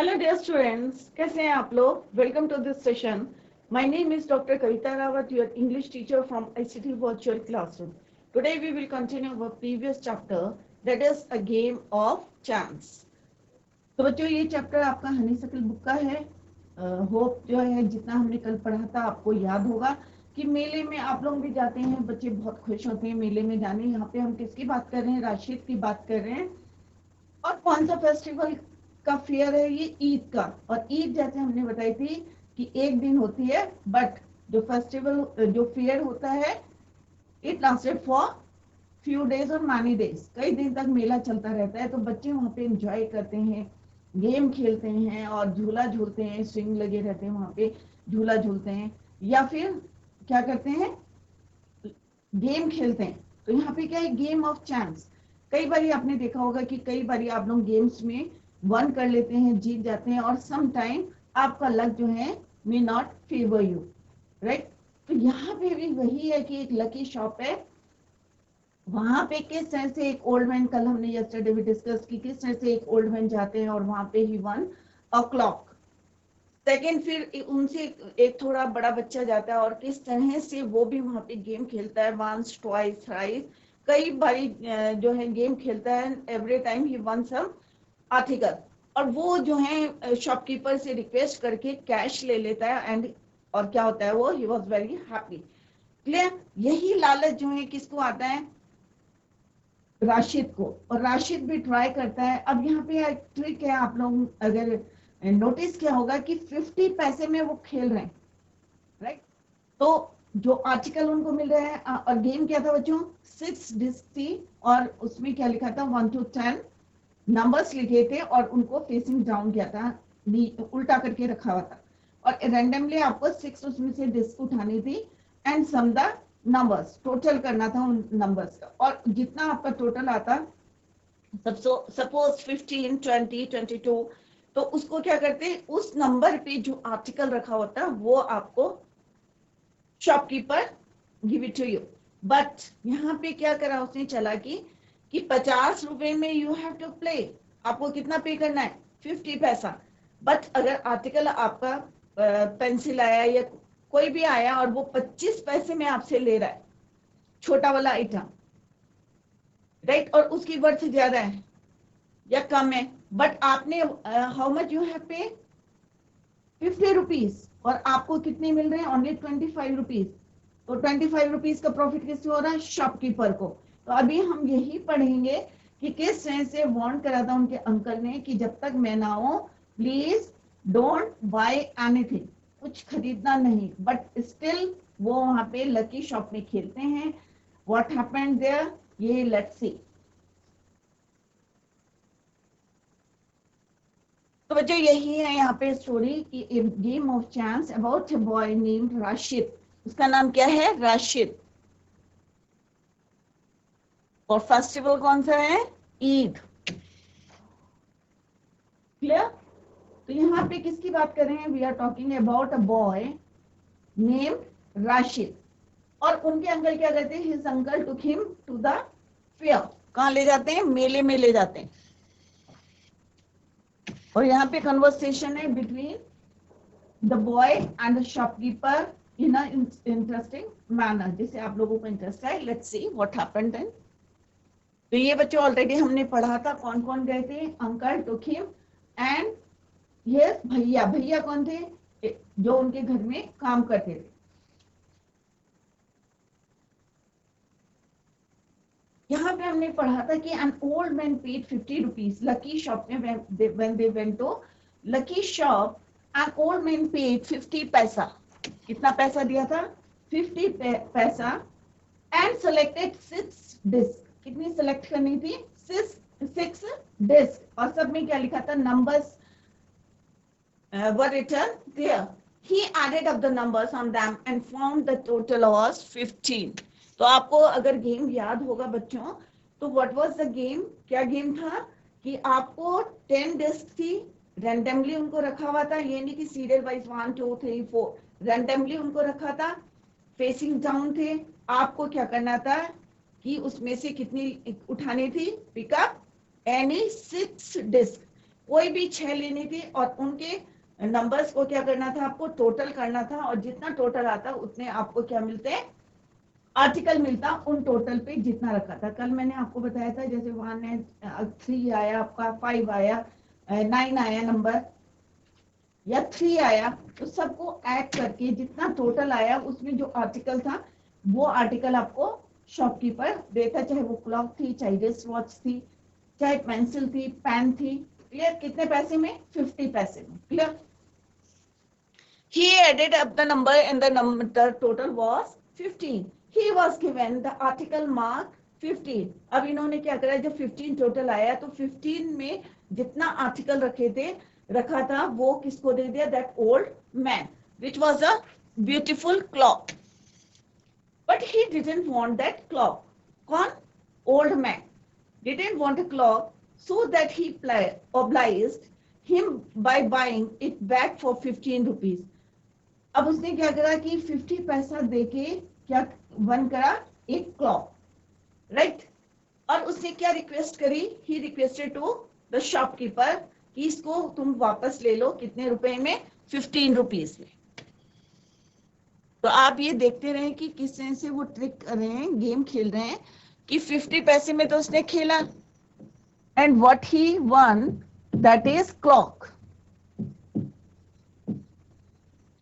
Hello dear students, कैसे हैं आप लोग? Welcome to this session. My name is doctor Kavita Rawat, your English teacher from ICT virtual classroom. Today we will continue our previous chapter, that is a game of chance. तो बच्चों, ये chapter आपका honeysuckle book का है. Hope जो है जितना हमने कल पढ़ा था आपको याद होगा कि मेले में आप लोग भी जाते हैं, बच्चे बहुत खुश होते हैं मेले में जाने. यहाँ पे हम किसकी बात कर रहे हैं? राशिद की बात कर रहे हैं. और कौन सा फेस्टिवल का फेयर है? ये ईद का. और ईद जैसे हमने बताई थी कि एक दिन होती है, बट जो फेस्टिवल जो फेयर होता है it lasted for few days और मैनी डेज. कई दिन तक मेला चलता रहता है. तो बच्चे वहाँ पे एंजॉय करते हैं, गेम खेलते हैं और झूला झूलते हैं. स्विंग लगे रहते हैं वहाँ पे, झूला झूलते हैं या फिर क्या करते हैं, गेम खेलते हैं. तो यहाँ पे क्या है? Game of chance. कई बार आपने देखा होगा कि कई बार आप लोग गेम्स में वन कर लेते हैं, जीत जाते हैं, और सम टाइम आपका लक जो है may not favour you, right. तो यहाँ पे भी वही है कि एक लकी शॉप है. वहां पे किस तरह से एक ओल्ड मैन, कल हमने यस्टरडे भी डिस्कस की, किस तरह से एक ओल्ड मैन जाते हैं और वहां पे ही वन अ क्लॉक. सेकेंड, फिर उनसे एक थोड़ा बड़ा बच्चा जाता है और किस तरह से वो भी वहां पे गेम खेलता है, वंस ट्वाइस थ्राइस, कई बारी जो है गेम खेलता है. एवरी टाइम ही वन सम आर्टिकल. और वो जो है शॉपकीपर से रिक्वेस्ट करके कैश ले लेता है. एंड और क्या होता है, वो he was very happy. Clear? यही लालच जो है किसको आता है? राशिद को. और राशिद भी ट्राई करता है. अब यहाँ पे एक ट्रिक है, आप लोग अगर नोटिस किया होगा कि 50 पैसे में वो खेल रहे हैं, राइट. तो जो आर्टिकल उनको मिल रहा है, और गेम क्या था बच्चों? 6 डिस्क थी और उसमें क्या लिखा था? 1 to 10 नंबर्स लिखे थे और उनको फेसिंग डाउन किया था, उल्टा करके रखा हुआ था. और रेंडमली आपको 6 उसमें से डिस्क उठानी थी एंड सम द नंबर्स, टोटल करना था उन नंबर्स का. और जितना आपका टोटल आता, सपोज 15, 20, 22, तो उसको क्या करते? उस नंबर पे जो आर्टिकल रखा होता वो आपको shopkeeper give it to you. But यहाँ पे क्या करा उसने? चला कि 50 रुपए में यू हैव टू प्ले. आपको कितना पे करना है? 50 पैसा. बट अगर आर्टिकल आपका पेंसिल आया या कोई भी आया और वो 25 पैसे में आपसे ले रहा है, छोटा वाला आइटम, राइट, और उसकी वर्थ ज्यादा है या कम है, बट आपने हाउ मच यू हैव पे? 50 रुपीज. और आपको कितने मिल रहे हैं? Only 25 rupees. तो 25 रुपीज का प्रॉफिट किससे हो रहा है? शॉपकीपर को. तो अभी हम यही पढ़ेंगे कि किस तरह से वार्न करा था उनके अंकल ने कि जब तक मैं ना आऊं प्लीज डोंट बाय एनीथिंग, कुछ खरीदना नहीं. बट स्टिल वो वहां पे लकी शॉप में खेलते हैं. व्हाट हैपेंड देयर, ये लेट्स सी. तो बच्चों यही है यहाँ पे स्टोरी की, game of chance about a boy named Rashid. उसका नाम क्या है? राशिद. और फेस्टिवल कौन सा है? ईद. क्लियर? तो यहाँ पे किसकी बात कर रहे हैं? We are talking about a boy named Rashid. और उनके अंकल क्या करते हैं? His uncle took him to the fair. कहाँ ले जाते हैं? मेले में ले जाते हैं. और यहाँ पे कन्वर्सेशन है between the boy and the shopkeeper in a interesting manner. जिसे आप लोगों को इंटरेस्ट है, let's see what happened then. तो ये बच्चों ऑलरेडी हमने पढ़ा था. कौन कौन गए थे? अंकल टुक हिम एंड ये भैया. भैया कौन थे? जो उनके घर में काम करते थे. यहाँ पे हमने पढ़ा था कि an old man paid 50 rupees. Lucky shop में when they went to lucky shop, an old man paid 50 पैसा. कितना पैसा दिया था? 50 पैसा. And selected 6 disc. कितनी सेलेक्ट करनी थी? 6 डिस्क. और सब में क्या लिखा था? Numbers were written there. He added up the numbers on them and found the total was 15. तो आपको अगर गेम याद होगा बच्चों, तो व्हाट वाज द गेम? क्या गेम था? कि आपको 10 डिस्क थी, रैंडमली उनको रखा हुआ था. ये नहीं कि सीरियल वाइज 1 2 3 4, रैंडमली उनको रखा था, फेसिंग डाउन थे. आपको क्या करना था कि उसमें से कितनी उठानी थी? Pick up any 6 disc. कोई भी 6 लेनी थी और उनके नंबर्स को क्या करना था, आपको टोटल करना था, और जितना टोटल आता उतने आपको क्या मिलते हैं, आर्टिकल मिलता उन टोटल पे जितना रखा था। कल मैंने आपको बताया था जैसे 1 है, 3 आया आपका, 5 आया, 9 आया नंबर, या 3 आया, तो सबको ऐड करके जितना टोटल आया उसमें जो आर्टिकल था वो आर्टिकल आपको शॉपकीपर देता, चाहे वो क्लॉक थी, चाहे रिस्ट वॉच थी, चाहे पेंसिल थी, पेन थी। क्लियर? कितने पैसे में? 50 पैसे में। Clear? He added up the number and the total was 15. He was given the article mark 15. अब इन्होंने क्या करा, जब 15 टोटल आया तो 15 में जितना आर्टिकल रखा था वो किसको दे दिया, that old man, which was a beautiful clock. But he didn't want that clock. कौन? Old man didn't want a clock, so that he obliged him by buying it back for 15 rupees. अब उसने क्या करा कि 50 पैसा देके क्या one करा, एक क्लॉक, राइट। और उसने क्या रिक्वेस्ट करी, he requested to the shopkeeper कि इसको तुम वापस ले लो, कितने रुपए में, 15 रुपीज में। तो आप ये देखते रहे कि किस तरह से वो ट्रिक कर रहे हैं, गेम खेल रहे हैं कि 50 पैसे में तो उसने खेला, and what he one that is clock.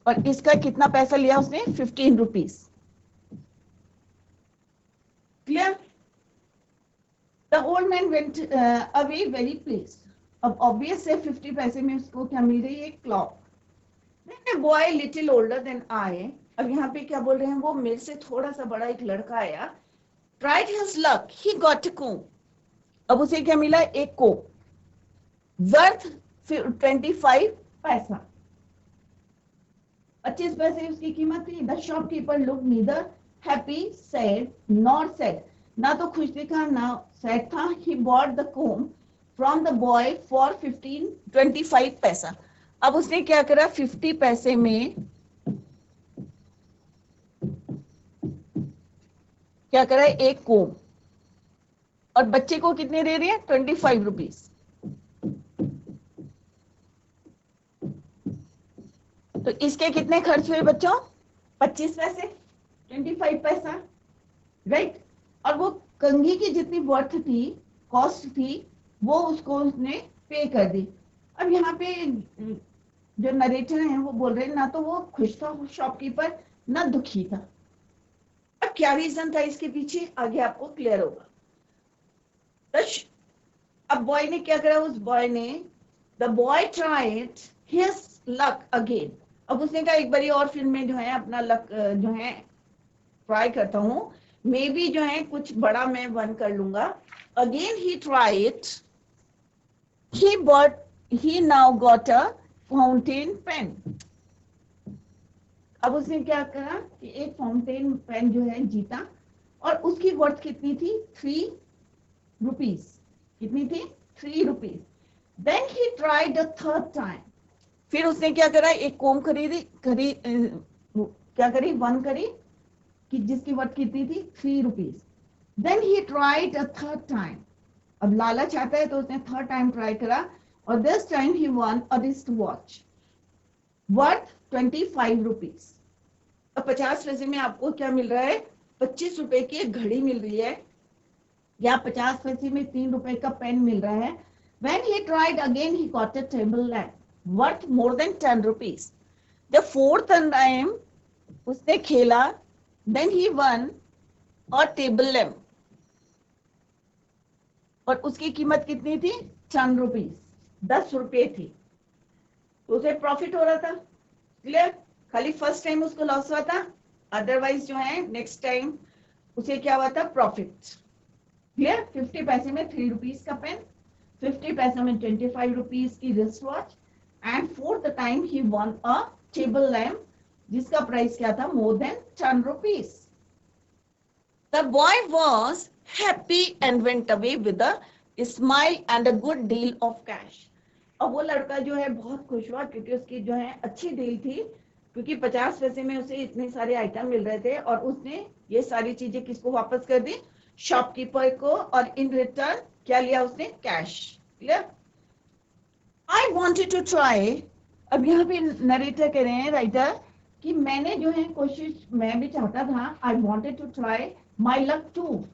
और इसका कितना पैसा लिया उसने, 15 rupees. Clear? The old man went away very pleased. अब ऑब्वियस है 50 पैसे में उसको क्या मिल रही है, clock. Then a boy little older than I, अब यहाँ पे क्या बोल रहे हैं, वो मेरे से थोड़ा सा बड़ा एक लड़का आया, tried his luck, he got a comb. अब उसे क्या मिला, एक कोम, वर्थ 25 पैसा, 25 पैसे उसकी कीमत थी। The shopkeeper look neither happy sad not sad, ना तो खुश दिखा ना सैड था। He bought the comb from the boy for 25 पैसा। अब उसने क्या करा, 50 पैसे में क्या करा, एक कोम, और बच्चे को कितने दे रहे हैं, 25 रुपीज। तो इसके कितने खर्च हुए बच्चों, 25 पैसे, 25 पैसा, राइट। और वो कंघी की जितनी वर्थ थी, कॉस्ट थी, वो उसको उसने पे कर दी। अब यहाँ पे जो नरेटर हैं वो बोल रहे हैं, ना तो वो खुश था शॉपकीपर, ना दुखी था। अब क्या रीजन था इसके पीछे, आगे आपको क्लियर होगा। अब बॉय ने क्या करा, उस बॉय ने, the boy tried his luck again. अब उसने कहा एक बारी और फिर मैं जो है अपना लक जो है ट्राई करता हूँ, मे बी जो है कुछ बड़ा मैं वन कर लूंगा। Again he tried, he now got a fountain pen. अब उसने क्या करा कि एक फाउंटेन पेन जो है जीता, और उसकी वर्थ कितनी थी, 3 रुपीज। कितनी थी, 3 rupees. Then he tried a third time, फिर उसने क्या करा, एक कोम क्या करी, वन करी, कि जिसकी वर्थ कितनी थी, 3 rupees. Then he tried a third time, अब लालच आता है तो उसने थर्ड टाइम ट्राई करा, और this time he one a wrist watch worth 25 rupees. अब 50 पैसे में आपको क्या मिल रहा है, 25 रुपए की एक घड़ी मिल रही है, या 50 पैसे में 3 रुपए का पेन मिल रहा है। When he tried again, he got a table lamp worth more than 10 rupees. The fourth time उसने खेला, then he won a table lamp, और उसकी कीमत कितनी थी, 10 रुपीज, 10 रुपए थी। तो उसे प्रॉफिट हो रहा था। क्लियर? खाली फर्स्ट टाइम उसको लॉस हुआ था, अदरवाइज जो है नेक्स्ट टाइम उसे क्या हुआ था, प्रॉफिट। क्लियर? 50 पैसे में 3 रुपीज का पेन, 50 पैसे में 25 रुपीज की wrist watch, and fourth time he one a table lamp जिसका प्राइस क्या था, more than 10 rupees. The boy was happy and went away with a smile and a good deal of cash. अब वो लड़का जो है बहुत खुश हुआ, क्योंकि उसकी जो है अच्छी डील थी, क्योंकि 50 पैसे में उसे इतने सारे आइटम मिल रहे थे, और उसने ये सारी चीजें किसको वापस कर दी, शॉपकीपर को, और इन रिटर्न क्या लिया उसने, cash. Clear? I wanted to try, अब यहाँ पे नरेटर कह रहे हैं राइटर कि मैंने जो है कोशिश, मैं भी चाहता था, I wanted to try my luck too.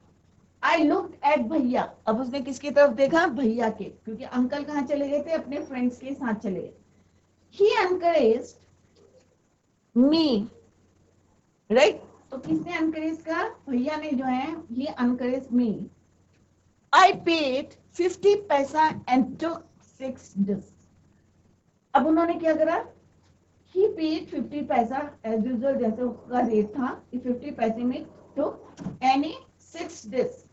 I look at भैया, अब उसने किसकी तरफ देखा, भैया के, क्योंकि अंकल कहाँ चले गए थे, अपने फ्रेंड्स के साथ चले गए। ही एनकरेज्ड मी, राइट, तो किसने एनकरेज करा, भैया ने जो है, ही एनकरेज मी। आई पेड 50 पैसा एंड टुक 6 डिश। अब उन्होंने क्या करा, ही पेड 50 पैसा एज यूजुअल, जैसे उसका रेट था, 50 पैसे में टुक एनी 6 डिश।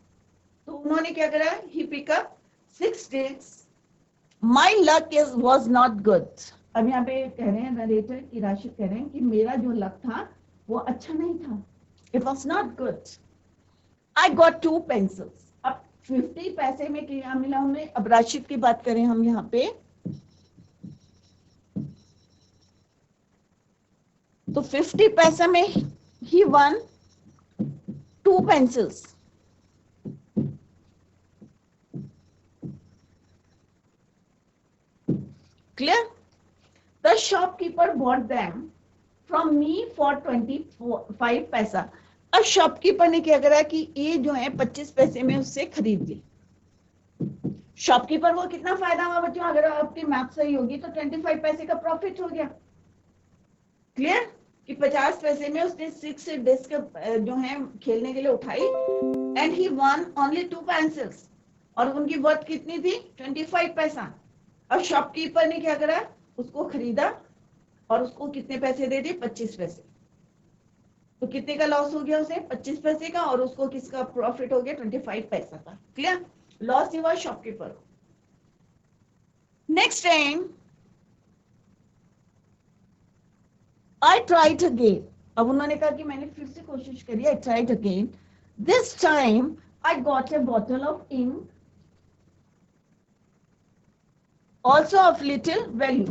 तो उन्होंने क्या करा, he pick up 6 dish. My luck is was not good. अब यहाँ पे कह रहे हैं नरेटर की, राशिद कह रहे हैं कि मेरा जो लक था वो अच्छा नहीं था, it was not good. I got 2 pencils. अब 50 पैसे में क्या मिला उन्हें, अब राशिद की बात करें हम यहाँ पे, तो 50 पैसा में ही one 2 pencils. Clear? The shopkeeper bought them from me for 25 पैसा। अब शॉपकीपर ने क्या करा कि ये जो है 25 पैसे में उससे खरीद ली। शॉपकीपर को कितना फायदा हुआ बच्चों, अगर आपकी मैथ सही होगी तो 25 पैसे का प्रॉफिट हो गया। क्लियर? कि 50 पैसे में उसने 6 डिस्क जो है खेलने के लिए उठाई, and he one only 2 pencils, और उनकी वर्थ कितनी थी, 25 पैसा। और शॉपकीपर ने क्या करा, उसको खरीदा और उसको कितने पैसे दे दिए, 25 पैसे। तो कितने का लॉस हो गया उसे, 25 पैसे का, और उसको किसका प्रॉफिट हो गया, 25 पैसा का। क्लियर? लॉस हुआ shopkeeper. Next time I tried again. अब उन्होंने कहा कि मैंने फिर से कोशिश करी, I tried again. This time I got a bottle of ink also of little value.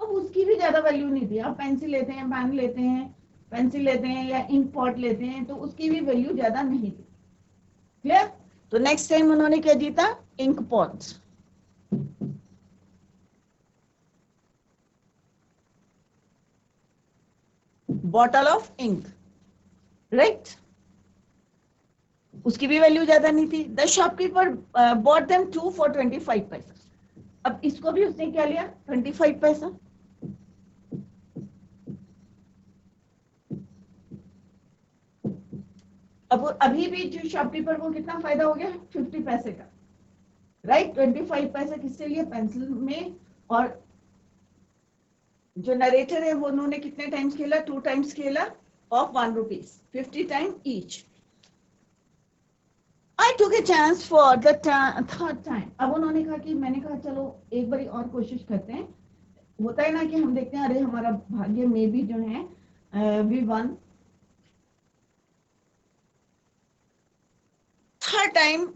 अब उसकी भी ज्यादा वैल्यू नहीं थी। आप पेंसिल लेते हैं, पेन लेते हैं, पेंसिल लेते हैं या इंक पॉट लेते हैं, तो उसकी भी वैल्यू ज्यादा नहीं थी। क्लियर? तो नेक्स्ट टाइम उन्होंने क्या जीता, ink pot, bottle of ink, right, उसकी भी वैल्यू ज्यादा नहीं थी। The shopkeeper bought them 2 for 25 पैसा। अब इसको भी उसने क्या लिया, 25 पैसा। अब अभी भी जो शॉपकीपर को कितना फायदा हो गया, 50 पैसे का, राइट। 25 पैसा किससे लिया, पेंसिल में। और जो नरेटर है वो उन्होंने कितने टाइम्स खेला, 2 टाइम्स खेला, of 1 rupees, 50 time each. I took a chance for the third time. अब उन्होंने कहा कि, मैंने कहा चलो एक बार और कोशिश करते हैं। होता है ना कि हम देखते हैं, अरे हमारा भाग्य में भी जो है we won. Third time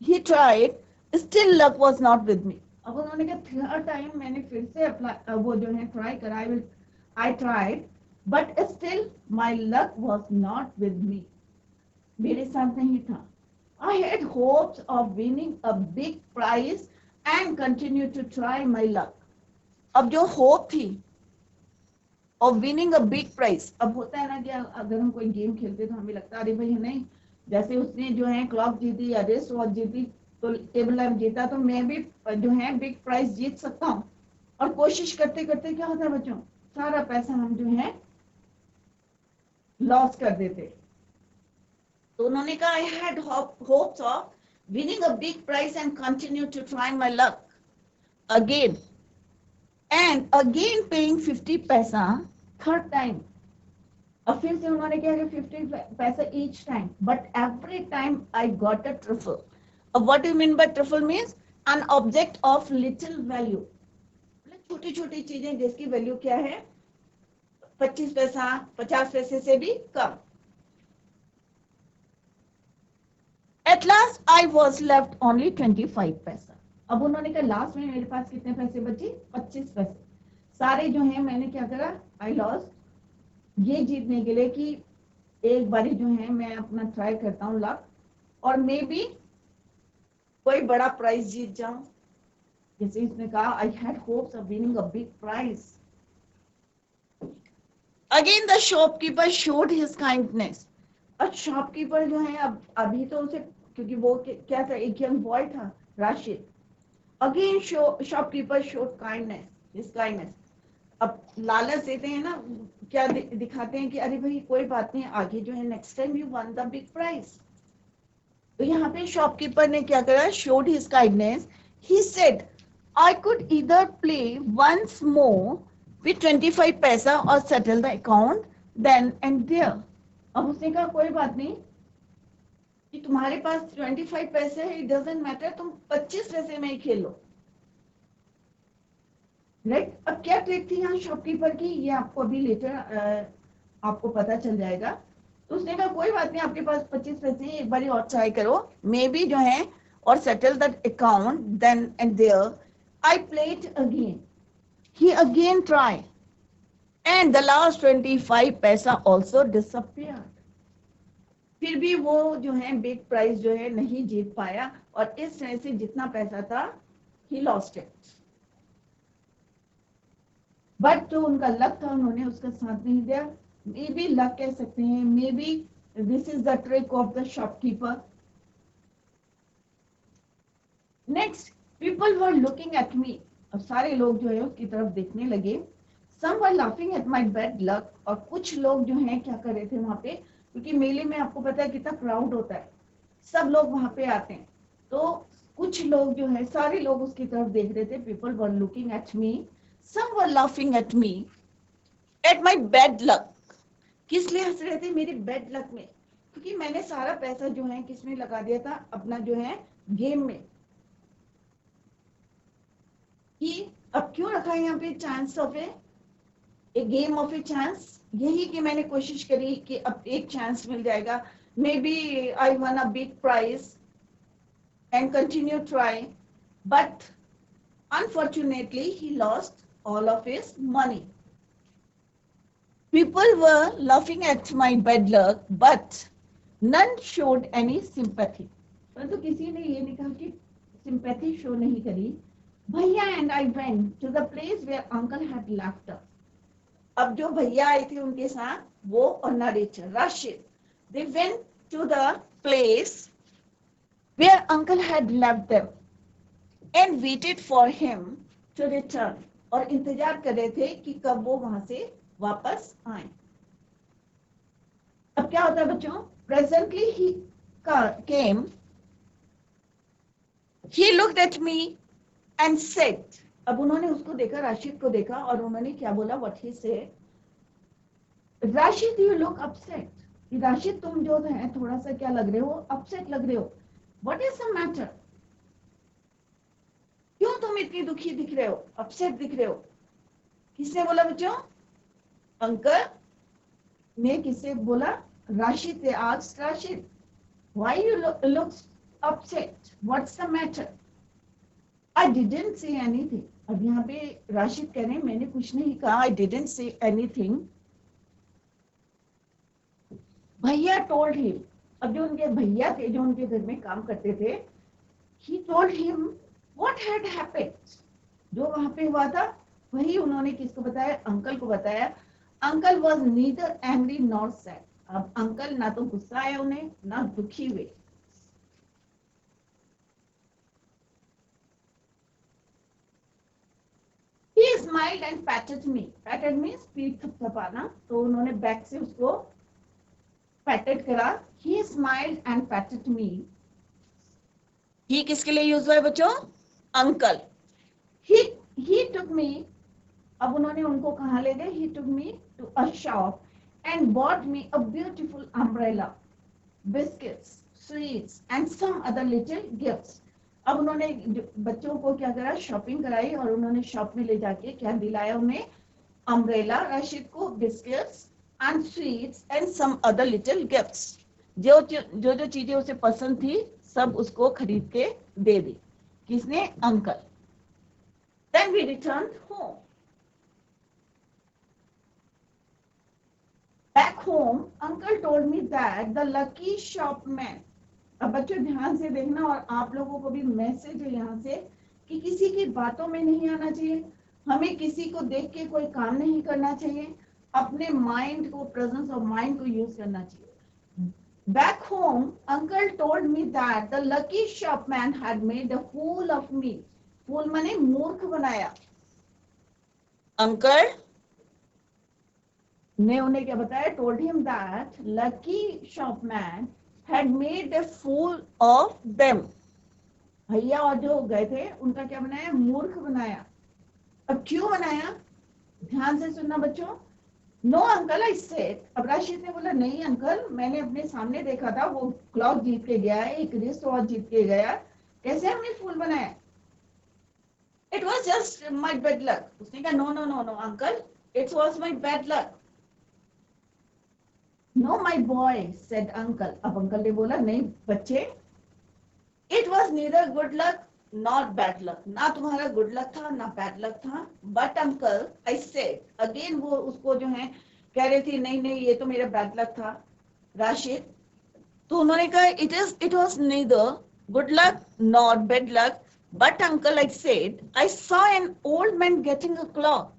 he tried, still luck was not with me. अब उन्होंने कहा थर्ड टाइम मैंने फिर से अप्लाई, वो जो है ट्राई करा, I tried but still my luck was not with मी, मेरे साथ नहीं था। I had hopes of winning a big prize and continue to try my luck. अब जो होप थी of winning a big prize, अब होता है ना कि अगर हम कोई गेम खेलते तो हमें लगता है अरे भाई नहीं, जैसे उसने जो है क्लॉक जीती या रेस वॉच जीती, तो टेबल लैंप जीता, तो मैं भी जो है बिग प्राइज जीत सकता हूँ। और कोशिश करते करते क्या होता है बच्चों, सारा पैसा हम जो है लॉस कर देते। तो उन्होंने कहा I had hopes of winning a big prize and continue to try my luck again and again paying 50 पैसा थर्ड टाइम। अब फिर से उन्होंने क्या किया, 50 पैसा each time, but every time I got a trifle. अब what you mean by trifle means an object of little value, छोटी छोटी चीजें जिसकी वैल्यू क्या है, 25 पैसा, 50 पैसे से भी कम। At last I was left only 25 पैसा। अब उन्होंने कहा लास्ट में मेरे पास कितने पैसे बचे, 25 पैसे। सारे जो है मैंने क्या करा, आई लॉस, ये जीतने के लिए कि एक बारी जो है मैं अपना ट्राई करता हूँ लक, और मे बी कोई बड़ा प्राइज जीत जाऊं, जैसे इसने कहा I had hopes of winning a big prize. Again the shopkeeper showed his kindness. अब शॉपकीपर जो है, अब अभी तो उसे, क्योंकि वो क्या था, एक यंग बॉय था, Rashid. Again shopkeeper showed kindness, his kindness. अब लालच देते हैं ना, क्या दिखाते हैं कि अरे भाई कोई बात नहीं, आगे जो है next time you won the big prize. तो यहाँ पे शॉपकीपर ने क्या करा, showed his kindness. He said I could either play once more with 25 पैसा और settle the account then and there. अब उसने कहा कोई बात नहीं कि तुम्हारे पास 25 पैसे है, इट डजंट मैटर, तुम 25 पैसे में ही खेलो. राइट. अब क्या ट्रिक थी यहाँ शॉपकीपर की, ये आपको अभी लेटर आपको पता चल जाएगा. तो उसने कहा कोई बात नहीं, आपके पास 25 पैसे हैं, एक बार और ट्राई करो, मे बी जो है, और settle that account then and there. I played again. He again try and the last 25 पैसा ऑल्सो डिसअपियर्ड. फिर भी वो जो है बिग प्राइज जो है नहीं जीत पाया, और इस तरह से जितना पैसा था ही लॉस्ट इट. बट जो उनका लक था, उन्होंने उसका साथ नहीं दिया. मे बी लक कह सकते हैं, maybe this is the trick of the shopkeeper. Next, people were looking at me. अब सारे लोग जो है उसकी तरफ देखने लगे. Some were laughing at my bad luck. और कुछ लोग जो है क्या कर रहे थे वहां पे, क्योंकि मेले में आपको पता है कितना क्राउड होता है, सब लोग वहां पे आते हैं. तो कुछ लोग जो है, सारे लोग उसकी तरफ देख रहे थे. People were looking at me, some were laughing at me at my bad luck. किस लिए हंस रहे थे, मेरी बैड लक में, क्योंकि मैंने सारा पैसा जो है किसमें लगा दिया था, अपना जो है गेम में. कि अब क्यों रखा है यहाँ पे chance of A game of a chance, यही कि मैंने कोशिश करी कि अब एक चांस मिल जाएगा, maybe I won a big prize and continue trying, but unfortunately he lost all of his money. People were laughing at my bad luck, but none showed any sympathy. परंतु किसी ने ये नहीं कहा कि sympathy show नहीं करी. भैया and I went to the place where uncle had left us. अब जो भैया आए थे उनके साथ, वो और narrator Rashid, they went to the place where uncle had left them and waited for him to return. और इंतजार कर रहे थे कि कब वो वहां से वापस आए. अब क्या होता है बच्चों, presently he came, he looked at me and said. अब उन्होंने उसको देखा, राशिद को देखा, और उन्होंने क्या बोला, what he said, Rashid you look upset. Rashid तुम जो है थोड़ा सा क्या लग रहे हो, अपसेट लग रहे हो. What is the matter? क्यों तुम इतनी दुखी दिख रहे हो, अपसेट दिख रहे हो. किसने बोला बच्चों, अंकल ने किससे बोला, राशिद ने asked Rashid, why you look upset, what's the matter? I didn't say anything. अब यहाँ पे राशिद कह रहे हैं मैंने कुछ नहीं कहा, I didn't say anything. भैया told him. अब जो उनके भैया थे, जो उनके घर में काम करते थे, he told him what had happened. जो वहां पे हुआ था वही उन्होंने किसको बताया, अंकल को बताया. Uncle was neither angry nor sad. अब अंकल ना तो गुस्सा आया उन्हें, ना दुखी हुए. He smiled and patted me. Patted means पीठ थपथपाना. तो उन्होंने बैक से उसको पैटेड करा. He smiled and patted me. He किसके लिए यूज हुआ है बच्चों, अंकल. He took me. अब उन्होंने उनको कहाँ ले गए, he took me to a shop and bought me a beautiful umbrella, biscuits, sweets and some other little gifts. अब उन्होंने बच्चों को क्या करा, शॉपिंग कराई, और उन्होंने शॉप में ले जाके क्या दिलाया उन्हें, अम्ब्रेला राशिद को, biscuits and sweets and some other little gifts. जो जो चीजें उसे पसंद थी सब उसको खरीद के दे दी. किसने, uncle. Then we returned home. Back home, uncle told me that the lucky shopman. अब बच्चों ध्यान से देखना, और आप लोगों को भी मैसेज है यहाँ से कि किसी की बातों में नहीं आना चाहिए, हमें किसी को देख के कोई काम नहीं करना चाहिए, अपने माइंड को, प्रेजेंस ऑफ माइंड को यूज करना चाहिए. Back home, uncle told me that the lucky shopman had made a fool of me. Fool माने मूर्ख बनाया. Uncle ने उन्हें क्या बताया? Told him that lucky shopman had made a fool of them. भैया और जो गए थे उनका क्या बनाया? मूर्ख बनाया. अब क्यों बनाया? ध्यान से सुनना बच्चों. No uncle I said. अब राशिद ने बोला नहीं अंकल, मैंने अपने सामने देखा था वो क्लॉक जीत के गया है, एक रिस्ट वॉच जीत के गया. कैसे हमने फूल बनाया? It was just my bad luck. उसने कहा no no no no uncle, it was my bad luck. No my boy said uncle. अब अंकल ने बोला नहीं बच्चे, it was neither good luck not bad luck. ना तुम्हारा गुड लक था ना बैड लक था. But uncle I said again, वो उसको जो है कह रही थी नहीं नहीं ये तो मेरा बैड लक था राशिद. तो उन्होंने कहा it was neither good luck not bad luck. But uncle I said I saw an old man getting a clock.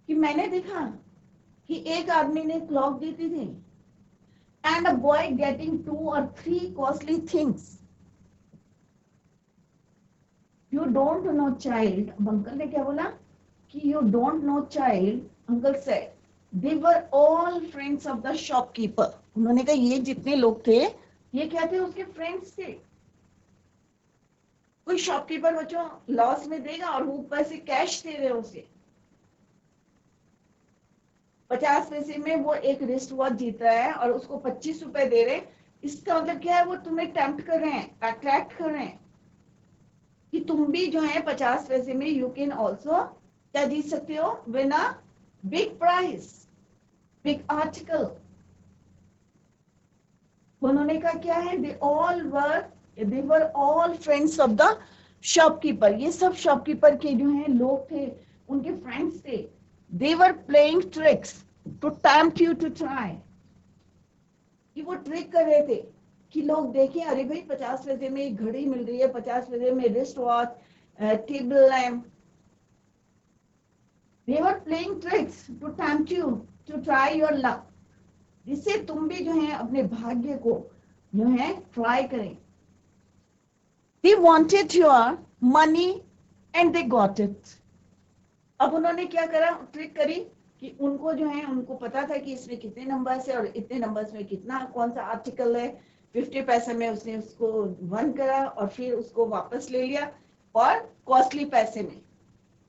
कि मैंने देखा कि एक आदमी ने क्लॉक जीती थी. And a boy getting 2 or 3 costly things. You don't know child. अब अंकल ने क्या बोला कि you don't know child. Uncle said they were all friends of the shopkeeper. उन्होंने कहा ये जितने लोग थे ये क्या थे? उसके फ्रेंड्स थे. कोई शॉपकीपर बच्चों लॉस में देगा और वो पैसे कैश दे रहे उसे. 50 पैसे में वो एक रिस्ट वॉच जीत रहा है और उसको 25 रुपए दे रहे. इसका मतलब क्या है? वो तुम्हें टेम्प्ट कर रहे हैं, अट्रैक्ट कर रहे हैं कि तुम भी जो है 50 पैसे में यू कैन ऑल्सो क्या जीत सकते हो? Win a big prize, big article. उन्होंने कहा क्या है? they were all friends of the shopkeeper. ये सब शॉपकीपर के जो है लोग थे, उनके फ्रेंड्स थे. they were playing tricks to tempt you to try. कि वो ट्रिक कर रहे थे कि लोग देखें अरे भाई 50 पैसे में घड़ी मिल रही है, 50 पैसे में wrist watch, table lamp. They were playing tricks to tempt you to try your luck. जिससे तुम भी जो है अपने भाग्य को जो है ट्राई करें. They wanted your money and they got it. अब उन्होंने क्या करा? ट्रिक करी कि उनको जो है उनको पता था कि इसमें कितने नंबर्स है और इतने नंबर्स में कितना कौन सा आर्टिकल है. 50 पैसे में उसने उसको वन करा और फिर उसको वापस ले लिया और कॉस्टली पैसे में,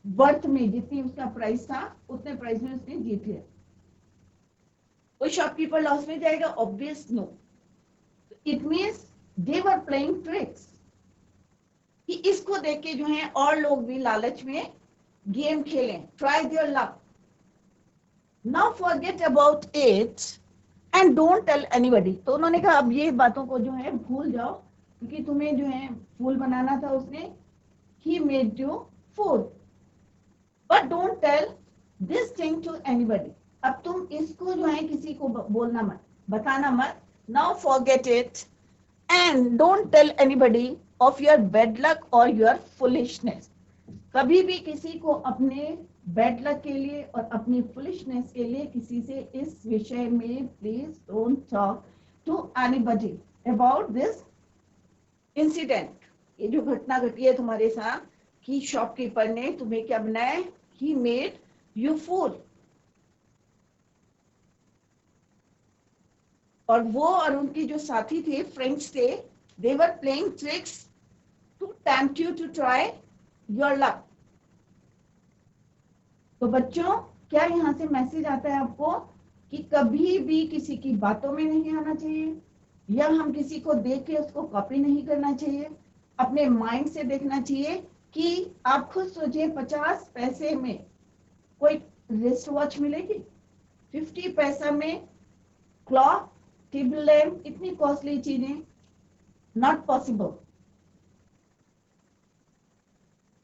वर्थ में, जितनी उसका प्राइस था उतने प्राइस में उसने जीत लिया. कोई शॉपकीपर लॉस में जाएगा? Obvious no. It means they were playing tricks कि इसको देख के जो है और लोग भी लालच में गेम खेलें. Try their luck. Now forget about it and don't tell anybody. तो उन्होंने कहा अब ये बातों को जो है भूल जाओ क्योंकि तुम्हें जो है फूल बनाना था उसने. He made you fool but don't tell this thing to anybody. अब तुम इसको जो है किसी को बोलना मत, बताना मत. Now forget it and don't tell anybody of your bad luck और योर फुलिशनेस. कभी भी किसी को अपने बैड लक के लिए और अपनी फुलिशनेस के लिए किसी से इस विषय में please don't talk to anybody about this incident. ये जो घटना घटी है तुम्हारे साथ कि शॉपकीपर ने तुम्हें क्या बनाया? He made you fool. और वो और उनके जो साथी थे, फ्रेंड्स थे, they were playing tricks to tempt you to try your luck. तो बच्चों क्या यहाँ से मैसेज आता है आपको कि कभी भी किसी की बातों में नहीं आना चाहिए या हम किसी को देख के उसको कॉपी नहीं करना चाहिए. अपने माइंड से देखना चाहिए कि आप खुद सोचिए 50 पैसे में कोई रिस्ट वॉच मिलेगी, 50 पैसा में क्लॉक, टेबल लैम्प, इतनी कॉस्टली चीजें, नॉट पॉसिबल.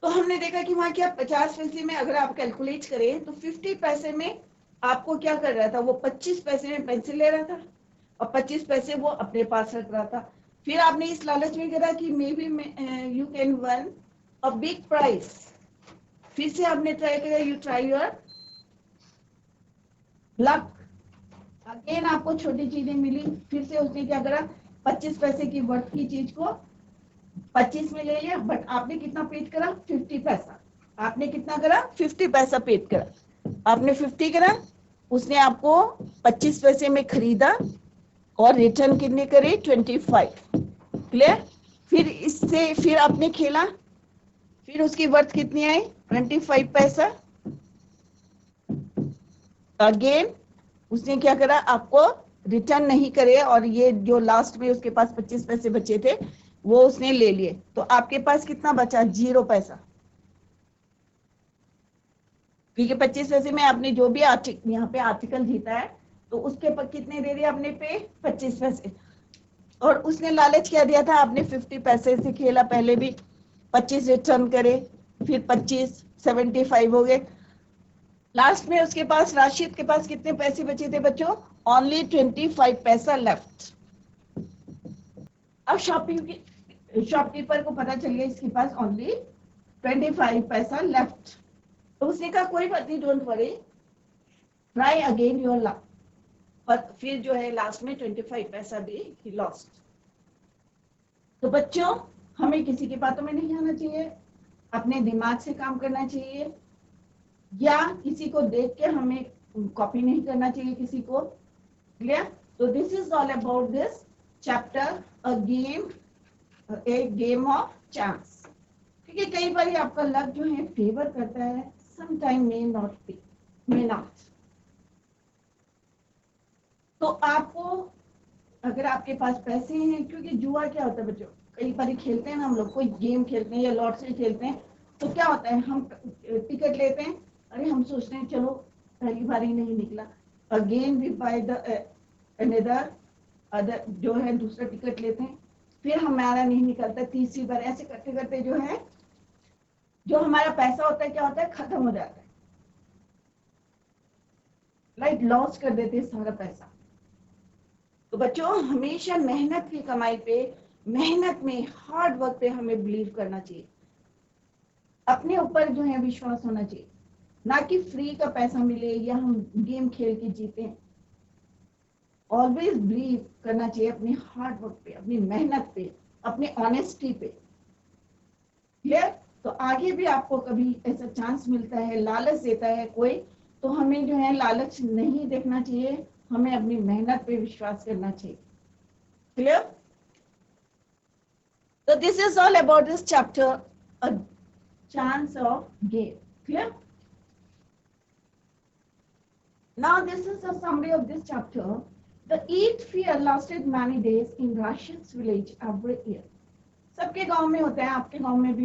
तो हमने देखा कि वहां क्या 50 पैसे में अगर आप कैलकुलेट करें तो 50 पैसे में आपको क्या कर रहा था? वो 25 पैसे में पेंसिल ले रहा था और 25 पैसे वो अपने पास रख रहा था. फिर आपने इस लालच में करा कि may be you can one a big price. फिर से आपने ट्राई किया, you try your luck. Again आपको छोटी चीजें मिली, फिर से उसने क्या करा, 25 पैसे की वर्थ की चीज को 25 में ले लिया, बट आपने कितना पेड करा, 50 पैसा। आपने कितना करा, 50 पैसा पेड करा। आपने 50 करा, उसने आपको 25 पैसे में खरीदा और रिटर्न कितने करे, 25। क्लियर। फिर इससे फिर आपने खेला, फिर उसकी वर्थ कितनी आई, 25 पैसा। अगेन उसने क्या करा, आपको रिटर्न नहीं करे, और ये जो लास्ट में उसके पास 25 पैसे बचे थे वो उसने ले लिए। तो आपके पास कितना बचा, 0 पैसा। क्योंकि 25 पैसे में आपने जो भी यहाँ पे आर्टिकल जीता है, तो उसके पर कितने दे दिए आपने पे, 25 पैसे। और उसने लालच क्या दिया था, आपने 50 पैसे से खेला, पहले भी 25 रिटर्न करे, फिर 25, 75 हो गए। लास्ट में उसके पास, राशिद के पास कितने पैसे बचे थे बच्चों, ओनली 25 पैसा लेफ्ट। अब शॉपकीपर को पता चल गया इसके पास ओनली 25 पैसा लेफ्ट। तो उसने कहा कोई बात नहीं, don't worry, try again your luck. पर फिर जो है लास्ट में 25 पैसा भी ही लॉस्ट। तो बच्चों, हमें किसी की बातों में नहीं आना चाहिए, अपने दिमाग से काम करना चाहिए, या किसी को देख के हमें कॉपी नहीं करना चाहिए किसी को। क्लियर। तो this is all about this chapter, A game of chance. क्योंकि कई बार आपका लक जो है फेवर करता है, सम टाइम मे नॉट। तो आपको, अगर आपके पास पैसे हैं, क्योंकि जुआ क्या होता है बच्चों, कई बार खेलते हैं ना हम लोग, कोई गेम खेलते हैं या लॉटरी खेलते हैं, तो क्या होता है, हम टिकट लेते हैं, अरे हम सोचते हैं चलो पहली बार ही नहीं निकला, again we buy the other जो है दूसरा टिकट लेते हैं, फिर हमारा नहीं निकलता, तीसरी बार, ऐसे करते करते जो है जो हमारा पैसा होता है क्या होता है, खत्म हो जाता है, लाइक लॉस कर देते हैं सारा पैसा। तो बच्चों, हमेशा मेहनत की कमाई पे, मेहनत में, हार्ड वर्क पे हमें बिलीव करना चाहिए, अपने ऊपर जो है विश्वास होना चाहिए, ना कि फ्री का पैसा मिले या हम गेम खेल के जीते। ऑलवेज बिलीव करना चाहिए अपने हार्ड वर्क पे, अपनी मेहनत पे, अपने ऑनेस्टी पे। क्लियर। तो आगे भी आपको कभी ऐसा चांस मिलता है, लालच देता है कोई, तो हमें जो है लालच नहीं देखना चाहिए, हमें अपनी मेहनत पे विश्वास करना चाहिए। क्लियर। तो this is all about this chapter, a chance of game. Clear. Now this is a summary of this chapter. The Eid fair lasted many days in Rashid's village every year. सबके गांव में होता है, आपके गांव में भी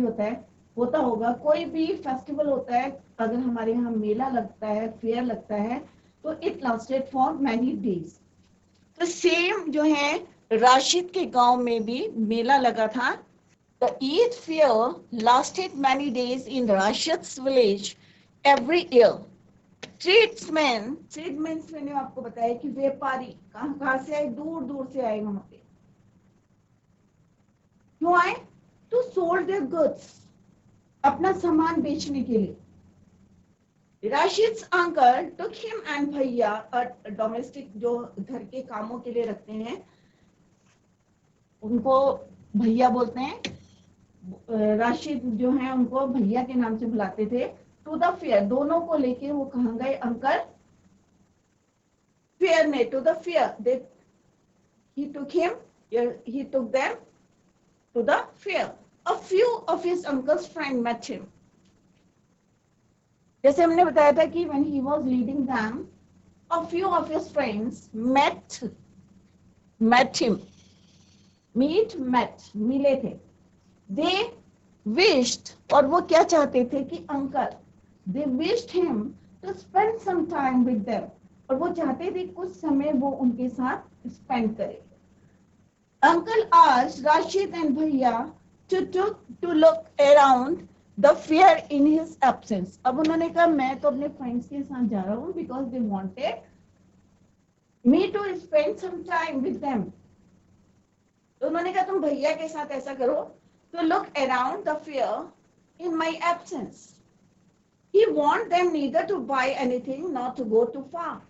होता होगा, कोई भी फेस्टिवल होता है, अगर हमारे यहाँ मेला लगता है, फेयर लगता है, तो it lasted for many days. तो सेम जो है राशिद के गांव में भी मेला लगा था। The Eid fair lasted many days in Rashid's village every year. Tradesman मैंने आपको बताया कि व्यापारी कहां कहां से आए, दूर दूर से आए, वहां पे क्यों आए, टू सोल्ड देयर गुड्स, अपना सामान बेचने के लिए। राशिद्स अंकल टुक हिम एंड भैया, डोमेस्टिक जो घर के कामों के लिए रखते हैं उनको भैया बोलते हैं, राशिद जो है उनको भैया के नाम से बुलाते थे। टू द फेयर, दोनों को लेके वो कहां गए अंकल, फेयर में, to the fair, he took them to the fair. A few of his uncle's friends met him. जैसे हमने बताया था कि when he was leading them, a few of his friends met him. मिले थे। They wished, और वो क्या चाहते थे कि uncle, they wished him to spend some time with them, और वो चाहते थे कुछ समय वो उनके साथ स्पेंड करे। Uncle asked Rashid and Bhaiya to look around the fair in his absence. अब उन्होंने कहा मैं तो अपने फ्रेंड्स के साथ जा रहा हूँ, because they wanted me to spend some time with them. तो उन्होंने कहा तुम भैया के साथ ऐसा करो, to look around the fair in my absence. He want them neither to buy anything nor to go too far.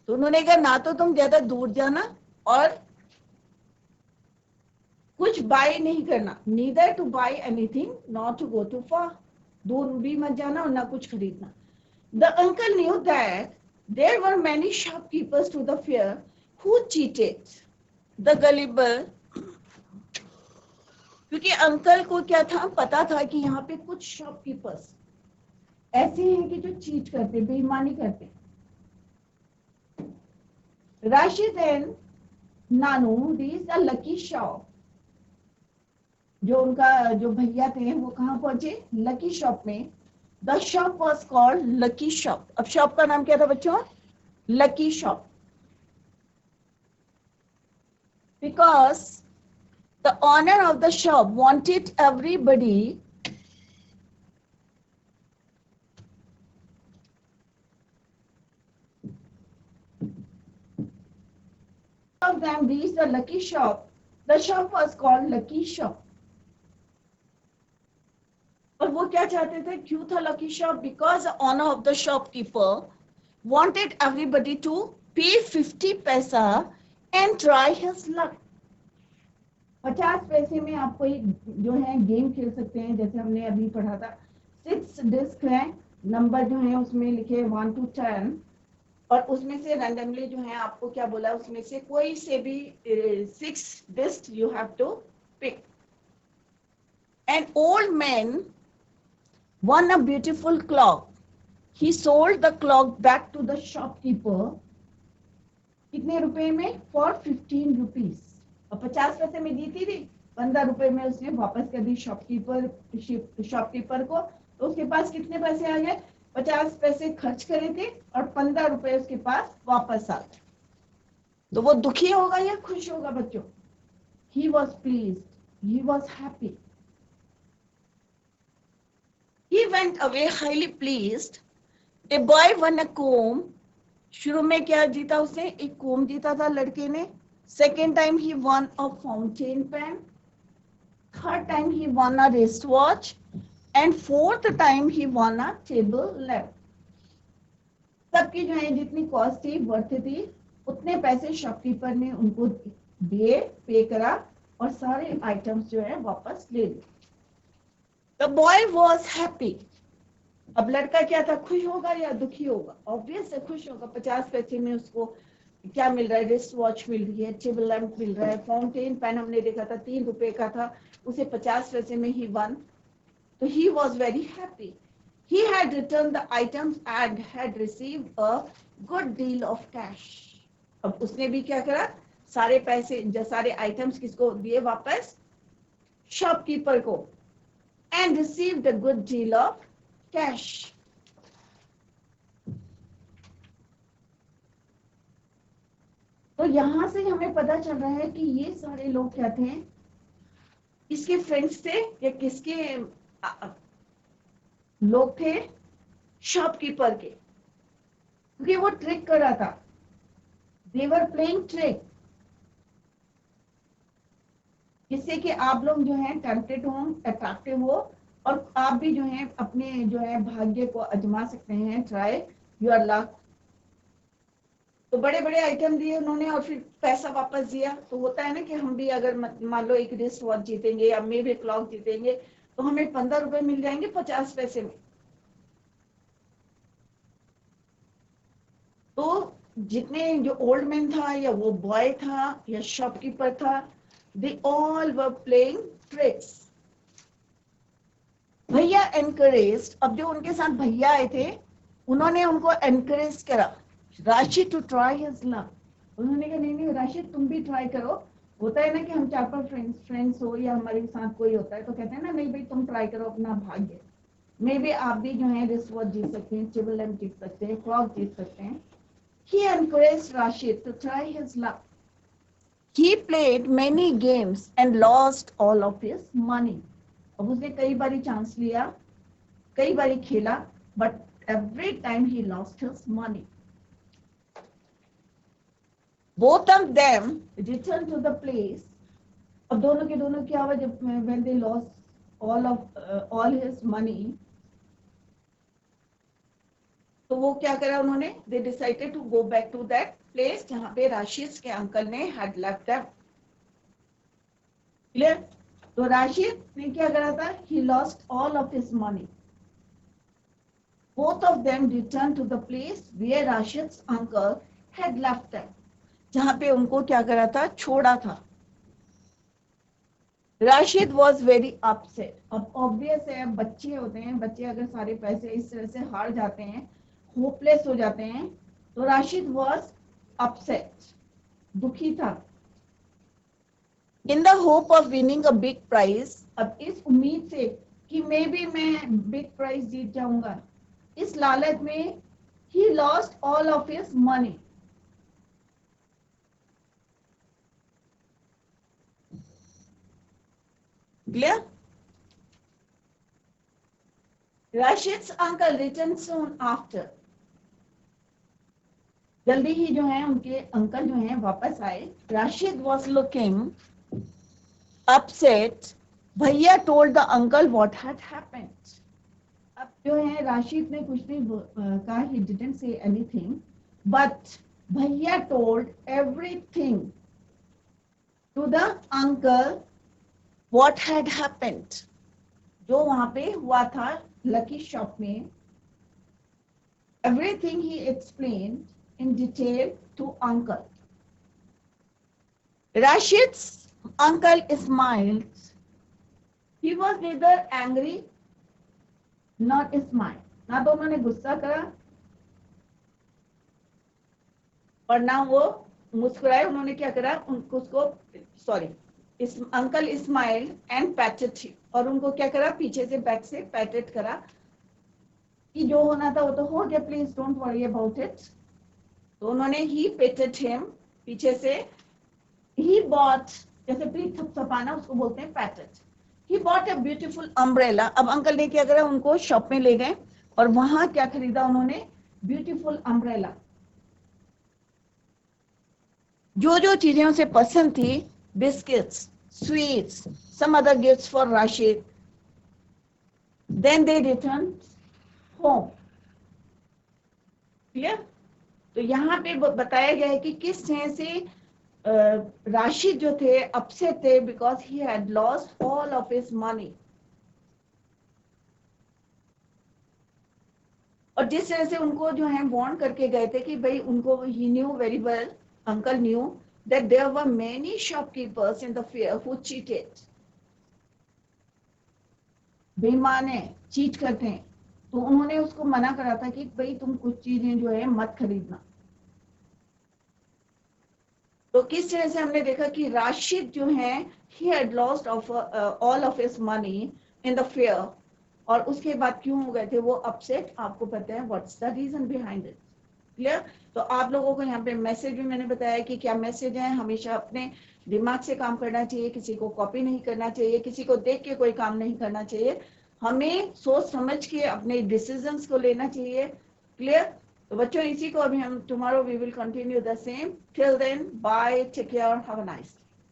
तो उन्होंने कहा ना तो तुम ज्यादा दूर जाना और कुछ बाय नहीं करना, neither to buy anything nor to go too far. दूर भी मत जाना और ना कुछ खरीदना. The uncle knew that there were many shopkeepers to the fair who cheated the gullible. क्योंकि अंकल को क्या था, पता था कि यहाँ पे कुछ शॉपकीपर्स ऐसे हैं कि जो चीट करते, बेईमानी करते. Rashid and Nanu reached a lucky shop. जो उनका जो भैया थे वो कहाँ पहुंचे, लकी शॉप में. The shop was called lucky shop. अब शॉप का नाम क्या था बच्चों, lucky shop. Because the owner of the shop wanted everybody of them reached the lucky shop. The shop was called lucky shop. और वो क्या चाहते थे, क्यों था lucky shop? Because the owner of the shopkeeper wanted everybody to pay 50 पैसा and try his luck. 50 पैसे में आप कोई जो है गेम खेल सकते हैं, जैसे हमने अभी पढ़ा था. 6 डिस्क है, नंबर जो है उसमें लिखे 1 to 10 और उसमें से रैंडमली जो है आपको क्या बोला, उसमें से कोई से भी 6 disc you have to pick. An old man won a beautiful clock. He sold the clock back to the shopkeeper. कितने रुपए में, for 15 rupees. और 50 पैसे में दी थी 15 रुपए में उसने वापस कर दी शॉपकीपर को. तो उसके पास कितने पैसे आ गए, 50 पैसे खर्च करे थे और 15 रुपए उसके पास वापस आ गए. तो वो दुखी होगा या खुश होगा बच्चों? He was pleased, he was happy. He went away highly pleased. A boy won a comb. शुरू में क्या जीता उसने, एक कोम जीता था लड़के ने. Second time he won a fountain pen. Third time he won a wristwatch. And fourth time he won a table lamp. सबकी जो है जितनी कॉस्ट थी, वर्थ थी, उतने पैसे शॉपकीपर ने उनको दिए, पे करा और सारे आइटम्स जो है वापस ले लिए. The boy was happy. अब लड़का क्या था, खुश होगा या दुखी होगा? ऑब्वियस है खुश होगा. 50 पैसे में उसको क्या मिल रहा है, रिस्ट वॉच मिल रही है, टेबल लैंप मिल रहा है, फाउंटेन पेन हमने देखा था 3 रुपए का था, उसे 50 पैसे में ही वन. तो he was very happy. He had returned the items and had received a good deal of cash. अब उसने भी क्या करा, सारे पैसे जो सारे आइटम्स किसको दिए वापस, शॉपकीपर को. And received a good deal of cash. तो यहां से हमें पता चल रहा है कि ये सारे लोग क्या थे, इसके फ्रेंड्स थे या किसके लोग थे, शॉपकीपर के. क्योंकि वो ट्रिक कर रहा था. They were playing trick. जिससे कि आप लोग जो है टेम्पटेड हो, अट्रैक्टिव हो और आप भी जो है अपने जो है भाग्य को आजमा सकते हैं. Try your luck. तो बड़े बड़े आइटम दिए उन्होंने और फिर पैसा वापस दिया. तो होता है ना कि हम भी अगर मान लो एक रिस्ट वॉच जीतेंगे या मे भी क्लॉक जीतेंगे तो हमें 15 रुपए मिल जाएंगे 50 पैसे में. तो जितने जो ओल्ड मैन था या वो बॉय था या शॉपकीपर था, they all were playing tricks. भैया encouraged. अब जो उनके साथ भैया आए थे उन्होंने उनको encourage करा, Rashid to try his luck. उन्होंने कहा नहीं नहीं राशिद तुम भी ट्राई करो. होता है ना कि हम 4-5 फ्रेंड्स हो या हमारे साथ कोई होता है तो कहते हैं ना नहीं भाई तुम ट्राई करो अपना भाग्य, मे बी आप भी जो है रिस्ट वॉच जीत सकते हैं, टेबल लैंप जीत सकते हैं, क्लॉक जीत सकते हैं. He encouraged Rashid to try his luck. He played many games and lost all of his money. अब उसने कई बारी चांस लिया, कई बारी खेला, but every time he lost his money. Both of them returned to the place. अब दोनों के दोनों क्या हुआ जब when they lost all his money, तो वो क्या करा उन्होंने, they decided to go back to that place जहाँ पे राशिद के अंकल ने had left them. Clear? तो राशिद ने क्या करा था, he lost all of his money. Both of them returned to the place where Rashid's uncle had left them. जहाँ पे उनको क्या करा था, छोड़ा था. Rashid was very upset. अब ऑब्वियस है, बच्चे होते हैं, बच्चे अगर सारे पैसे इस तरह से हार जाते हैं, होपलेस हो जाते हैं, तो राशिद वॉज अपसेट, दुखी था. In the hope of winning a big prize, अब इस उम्मीद से कि मे बी मैं बिग प्राइज जीत जाऊंगा, इस लालच में he lost all of his money. Clear? Rashid's uncle returned soon after. जल्दी ही जो है उनके अंकल जो हैं वापस आए. Rashid was looking upset. भैया told the uncle what had happened. अब जो है राशिद ने कुछ नहीं कहा, he didn't say anything, but भैया told everything to the uncle what had happened. जो वहां पे हुआ था लकी शॉप में, everything he explained in detail to uncle. Rashid's uncle smiled. He was neither angry nor smiled. ना तो उन्होंने गुस्सा करा और ना वो मुस्कुराए. उन्होंने क्या करा, उसको सॉरी इस अंकल स्माइल एंड पैटेड हिम, और उनको क्या करा, पीछे से बैक से पैटेड करा कि जो होना था वो तो हो गया, please don't worry about it. तो उन्होंने ही पेटेड हिम पीछे से. ही बॉट, जैसे प्लीज थपथपाना उसको बोलते हैं पैटेड. He bought a beautiful umbrella. अब अंकल ने क्या करा, उनको शॉप में ले गए और वहां क्या खरीदा उन्होंने, ब्यूटीफुल अम्ब्रेला. जो जो चीजें उसे पसंद थी, biscuits, sweets, some other gifts for Rashid. Then they returned home. Clear? तो यहाँ पे बताया गया है कि किस तरह से राशिद जो थे अपसेट थे because he had lost all of his money. और जिस तरह से उनको जो है वार्न करके गए थे कि भाई उनको, he knew very well, uncle knew that there were many shopkeepers in the fair who cheated. बेईमान है, चीट करते हैं. तो उन्होंने उसको मना करा था कि भाई तुम कुछ चीजें जो है मत खरीदना. तो किस तरह से हमने देखा कि राशिद जो है he had lost all of his money in the fair, और उसके बाद क्यों हो गए थे वो अपसेट, आपको पता है what's the reason behind it. Clear? तो आप लोगों को यहाँ पे मैसेज भी मैंने बताया कि क्या मैसेज है. हमेशा अपने दिमाग से काम करना चाहिए, किसी को कॉपी नहीं करना चाहिए, किसी को देख के कोई काम नहीं करना चाहिए. हमें सोच समझ के अपने डिसीजंस को लेना चाहिए. क्लियर? तो बच्चों इसी को अभी हम tomorrow we will continue the same. Till then bye, take care, have a nice